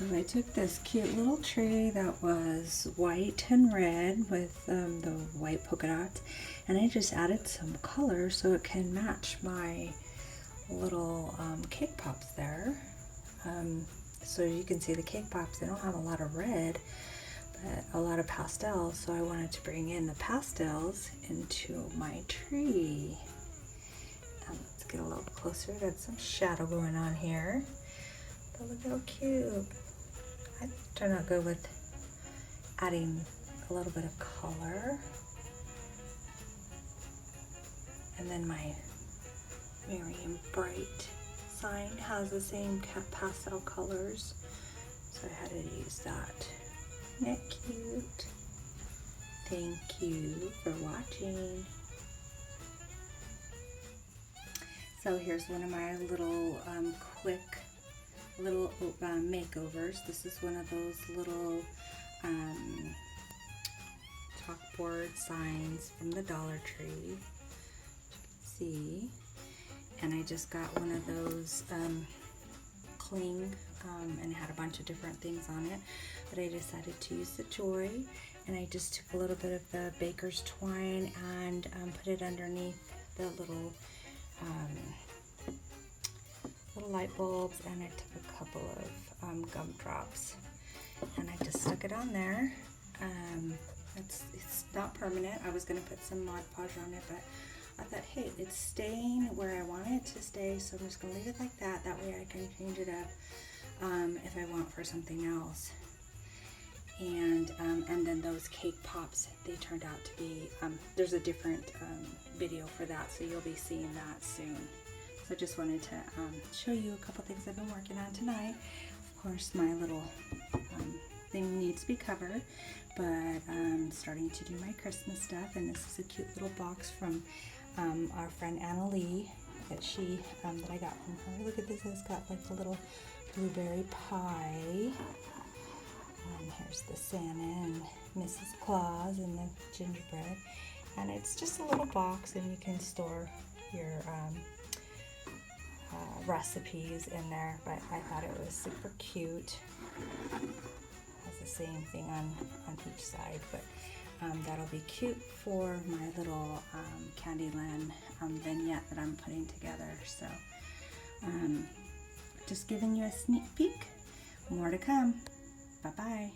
So I took this cute little tree that was white and red with the white polka dots, and I just added some color so it can match my little cake pops there. So you can see the cake pops, they don't have a lot of red, but a lot of pastels, so I wanted to bring in the pastels into my tree. Let's get a little closer. Got some shadow going on here, but look how cute. I turned out good with adding a little bit of color. And then my Merry Bright sign has the same pastel colors, so I had to use that. Isn't that cute? Thank you for watching. So here's one of my little quick little makeovers. This is one of those little chalkboard signs from the Dollar Tree. You can see. And I just got one of those cling, and it had a bunch of different things on it, but I decided to use the Joy, and I just took a little bit of the baker's twine and put it underneath the little light bulbs, and I took a couple of gumdrops and I just stuck it on there. It's not permanent. I was going to put some Mod Podge on it, but I thought, hey, it's staying where I want it to stay, so I'm just going to leave it like that. That way I can change it up if I want for something else. And then those cake pops, they turned out to be, there's a different video for that, so you'll be seeing that soon. So I just wanted to show you a couple things I've been working on tonight. Of course, my little thing needs to be covered, but I'm starting to do my Christmas stuff, and this is a cute little box from our friend Anna Lee that that I got from her. Look at this, it's got like a little blueberry pie. And here's the Santa and Mrs. Claus and the gingerbread. And it's just a little box, and you can store your recipes in there, but I thought it was super cute. Has the same thing on each side, but that'll be cute for my little Candyland vignette that I'm putting together. So just giving you a sneak peek. More to come. Bye-bye.